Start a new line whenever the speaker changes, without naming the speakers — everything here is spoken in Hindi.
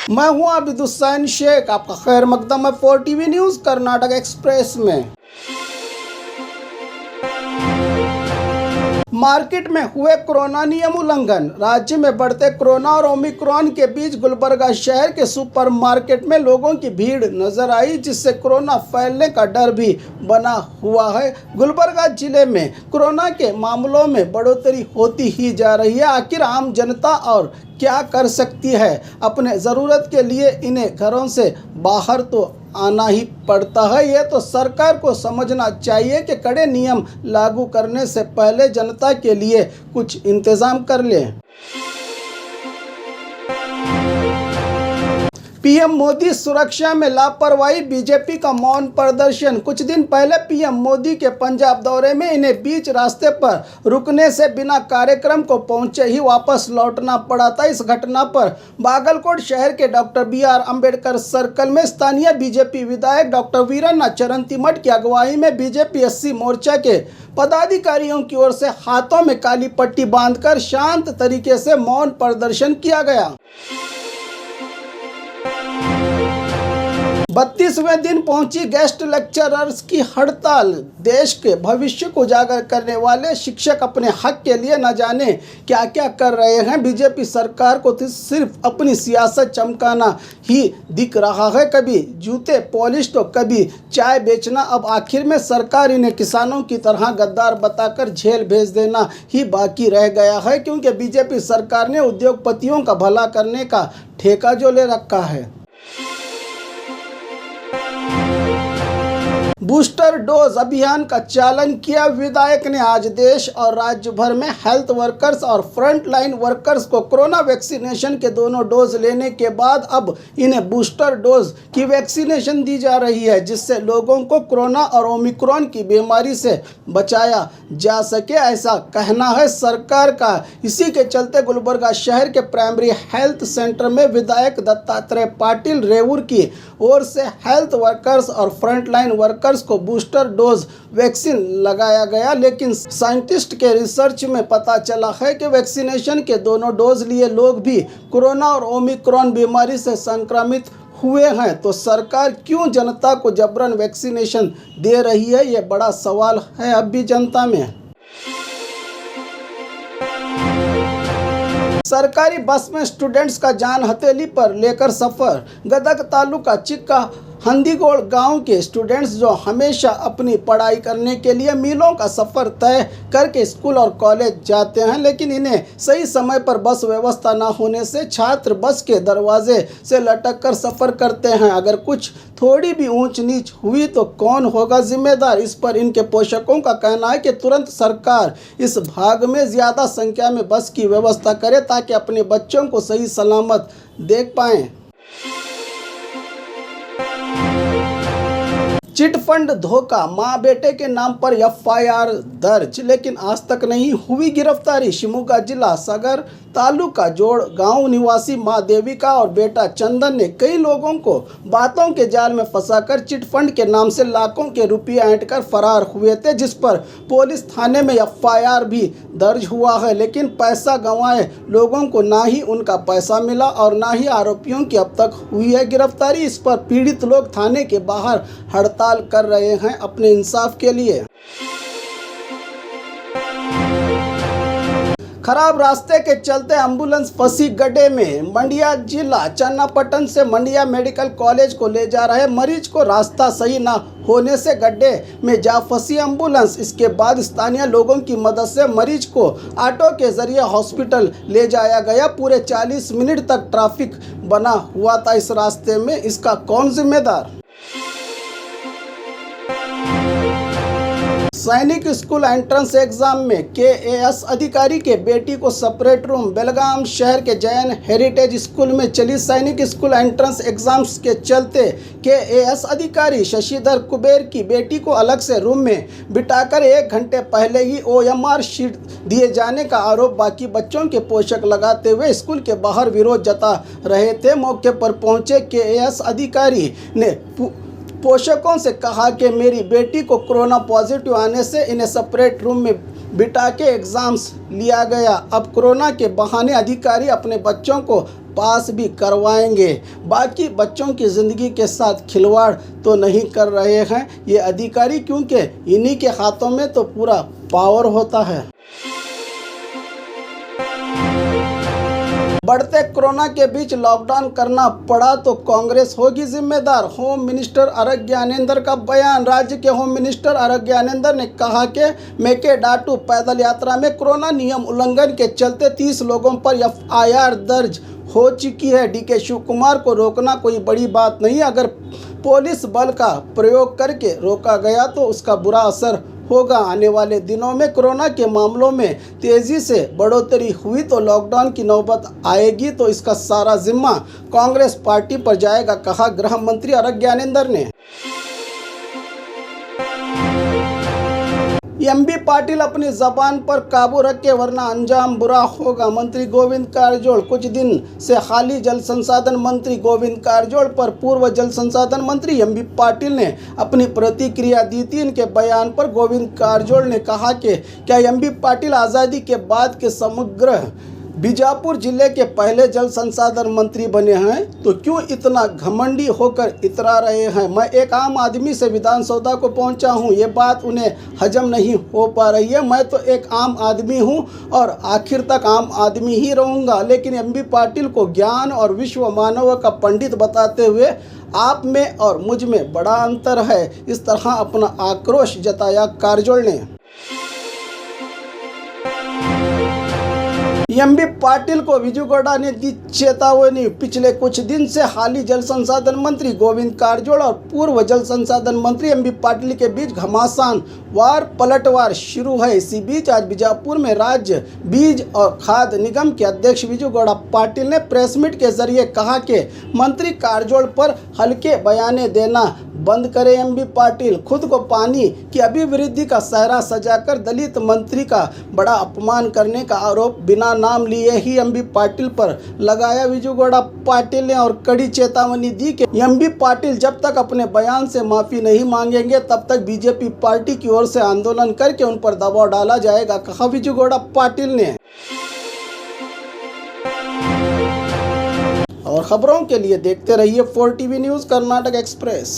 मैं हूं आबिद हुसैन शेख, आपका खैर मकदम है 4TV न्यूज़ कर्नाटक एक्सप्रेस में। मार्केट में हुए कोरोना नियम उल्लंघन। राज्य में बढ़ते कोरोना और ओमिक्रॉन के बीच गुलबर्गा शहर के सुपरमार्केट में लोगों की भीड़ नजर आई, जिससे कोरोना फैलने का डर भी बना हुआ है। गुलबर्गा जिले में कोरोना के मामलों में बढ़ोतरी होती ही जा रही है। आखिर आम जनता और क्या कर सकती है? अपने ज़रूरत के लिए इन्हें घरों से बाहर तो आना ही पड़ता है। ये तो सरकार को समझना चाहिए कि कड़े नियम लागू करने से पहले जनता के लिए कुछ इंतज़ाम कर लें। पीएम मोदी सुरक्षा में लापरवाही, बीजेपी का मौन प्रदर्शन। कुछ दिन पहले पीएम मोदी के पंजाब दौरे में इन्हें बीच रास्ते पर रुकने से बिना कार्यक्रम को पहुंचे ही वापस लौटना पड़ा था। इस घटना पर बागलकोट शहर के डॉक्टर BR अम्बेडकर सर्कल में स्थानीय बीजेपी विधायक डॉक्टर वीरन्ना चरंतीमठ की अगुवाई में बीजेपी SC मोर्चा के पदाधिकारियों की ओर से हाथों में काली पट्टी बांधकर शांत तरीके से मौन प्रदर्शन किया गया। 32वें दिन पहुंची गेस्ट लेक्चरर्स की हड़ताल। देश के भविष्य को उजागर करने वाले शिक्षक अपने हक के लिए न जाने क्या क्या कर रहे हैं। बीजेपी सरकार को तो सिर्फ अपनी सियासत चमकाना ही दिख रहा है, कभी जूते पॉलिश तो कभी चाय बेचना। अब आखिर में सरकार इन्हें किसानों की तरह गद्दार बताकर जेल भेज देना ही बाकी रह गया है, क्योंकि बीजेपी सरकार ने उद्योगपतियों का भला करने का ठेका जो ले रखा है। बूस्टर डोज अभियान का चालन किया। विधायक ने आज देश और राज्य भर में हेल्थ वर्कर्स और फ्रंट लाइन वर्कर्स को कोरोना वैक्सीनेशन के दोनों डोज लेने के बाद अब इन्हें बूस्टर डोज की वैक्सीनेशन दी जा रही है, जिससे लोगों को कोरोना और ओमिक्रॉन की बीमारी से बचाया जा सके, ऐसा कहना है सरकार का। इसी के चलते गुलबर्गा शहर के प्राइमरी हेल्थ सेंटर में विधायक दत्तात्रेय पाटिल रेवूर की ओर से हेल्थ वर्कर्स और फ्रंट लाइन वर्कर्स को बूस्टर डोज वैक्सीन लगाया गया। लेकिन साइंटिस्ट के रिसर्च में पता चला है कि वैक्सीनेशन के दोनों डोज लिए लोग भी कोरोना और ओमिक्रॉन बीमारी से संक्रमित हुए हैं, तो सरकार क्यों जनता को जबरन वैक्सीनेशन दे रही है? ये बड़ा सवाल है अब भी जनता में। सरकारी बस में स्टूडेंट्स का जान हथेली पर लेकर सफर। गदग तालुका चिक्का हंदीगोड़ गांव के स्टूडेंट्स जो हमेशा अपनी पढ़ाई करने के लिए मीलों का सफ़र तय करके स्कूल और कॉलेज जाते हैं, लेकिन इन्हें सही समय पर बस व्यवस्था न होने से छात्र बस के दरवाजे से लटक कर सफ़र करते हैं। अगर कुछ थोड़ी भी ऊंच नीच हुई तो कौन होगा जिम्मेदार? इस पर इनके पोषकों का कहना है कि तुरंत सरकार इस भाग में ज़्यादा संख्या में बस की व्यवस्था करे ताकि अपने बच्चों को सही सलामत देख पाएँ। चिटफंड धोखा, मां बेटे के नाम पर FIR दर्ज, लेकिन आज तक नहीं हुई गिरफ्तारी। शिमोगा जिला सगर तालुका जोड़ गांव निवासी मां देविका और बेटा चंदन ने कई लोगों को बातों के जाल में फंसाकर चिटफंड के नाम से लाखों के रुपये ऐंठकर फरार हुए थे, जिस पर पुलिस थाने में FIR भी दर्ज हुआ है। लेकिन पैसा गंवाए लोगों को ना ही उनका पैसा मिला और ना ही आरोपियों की अब तक हुई है गिरफ्तारी। इस पर पीड़ित लोग थाने के बाहर हड़ताल कर रहे हैं अपने इंसाफ के लिए। खराब रास्ते के चलते एम्बुलेंस फंसी गड्ढे में। मंडिया जिला चन्नापटन से मंडिया मेडिकल कॉलेज को ले जा रहे मरीज को रास्ता सही न होने से गड्ढे में जा फंसी एम्बुलेंस। इसके बाद स्थानीय लोगों की मदद से मरीज को ऑटो के जरिए हॉस्पिटल ले जाया गया। पूरे 40 मिनट तक ट्रैफिक बना हुआ था इस रास्ते में, इसका कौन जिम्मेदार? सैनिक स्कूल एंट्रेंस एग्जाम में KAS अधिकारी के बेटी को सेपरेट रूम। बेलगाम शहर के जैन हेरिटेज स्कूल में चली सैनिक स्कूल एंट्रेंस एग्जाम्स के चलते KAS अधिकारी शशिधर कुबेर की बेटी को अलग से रूम में बिठाकर 1 घंटे पहले ही OMR शीट दिए जाने का आरोप बाकी बच्चों के पोषक लगाते हुए स्कूल के बाहर विरोध जता रहे थे। मौके पर पहुंचे KAS अधिकारी ने पोषकों से कहा कि मेरी बेटी को कोरोना पॉजिटिव आने से इन्हें सेपरेट रूम में बिठा के एग्ज़ाम्स लिया गया। अब कोरोना के बहाने अधिकारी अपने बच्चों को पास भी करवाएंगे। बाकी बच्चों की ज़िंदगी के साथ खिलवाड़ तो नहीं कर रहे हैं ये अधिकारी, क्योंकि इन्हीं के हाथों में तो पूरा पावर होता है। बढ़ते कोरोना के बीच लॉकडाउन करना पड़ा तो कांग्रेस होगी जिम्मेदार, होम मिनिस्टर आरग ज्ञानेंद्र का बयान। राज्य के होम मिनिस्टर आरग ज्ञानेंद्र ने कहा कि मेकेडाटू पैदल यात्रा में कोरोना नियम उल्लंघन के चलते 30 लोगों पर FIR दर्ज हो चुकी है। DK शिव कुमार को रोकना कोई बड़ी बात नहीं, अगर पुलिस बल का प्रयोग करके रोका गया तो उसका बुरा असर होगा। आने वाले दिनों में कोरोना के मामलों में तेज़ी से बढ़ोतरी हुई तो लॉकडाउन की नौबत आएगी तो इसका सारा जिम्मा कांग्रेस पार्टी पर जाएगा, कहा गृह मंत्री आरग ज्ञानेंद्र ने। MB पाटिल अपनी जबान पर काबू रखे वरना अंजाम बुरा होगा, मंत्री गोविंद कारजोल। कुछ दिन से हाली जल संसाधन मंत्री गोविंद कारजोल पर पूर्व जल संसाधन मंत्री MB पाटिल ने अपनी प्रतिक्रिया दी थी। इनके बयान पर गोविंद कारजोल ने कहा कि क्या MB पाटिल आज़ादी के बाद के समग्र बीजापुर जिले के पहले जल संसाधन मंत्री बने हैं तो क्यों इतना घमंडी होकर इतरा रहे हैं। मैं एक आम आदमी से विधानसभा को पहुंचा हूं, ये बात उन्हें हजम नहीं हो पा रही है। मैं तो एक आम आदमी हूं और आखिर तक आम आदमी ही रहूंगा, लेकिन MB पाटिल को ज्ञान और विश्व मानव का पंडित बताते हुए आप में और मुझ में बड़ा अंतर है, इस तरह अपना आक्रोश जताया कारजोल ने। MB पाटिल को विजूगौड़ा ने दी चेतावनी। पिछले कुछ दिन से हाली जल संसाधन मंत्री गोविंद कारजोल और पूर्व जल संसाधन मंत्री MB पाटिल के बीच घमासान वार पलटवार शुरू है। इसी बीच आज बीजापुर में राज्य बीज और खाद्य निगम के अध्यक्ष विजूगौड़ा पाटिल ने प्रेस मीट के जरिए कहा कि मंत्री कारजोल पर हल्के बयाने देना बंद करे। MB पाटिल खुद को पानी की अभिवृद्धि का सेहरा सजाकर दलित मंत्री का बड़ा अपमान करने का आरोप बिना नाम लिए ही MB पाटिल पर लगाया। विजूगौड़ा पाटिल ने और कड़ी चेतावनी दी कि MB पाटिल जब तक अपने बयान से माफी नहीं मांगेंगे तब तक BJP पार्टी की ओर से आंदोलन करके उन पर दबाव डाला जाएगा, कहा विजूगौड़ा पाटिल ने। और खबरों के लिए देखते रहिए 4TV न्यूज़ कर्नाटक एक्सप्रेस।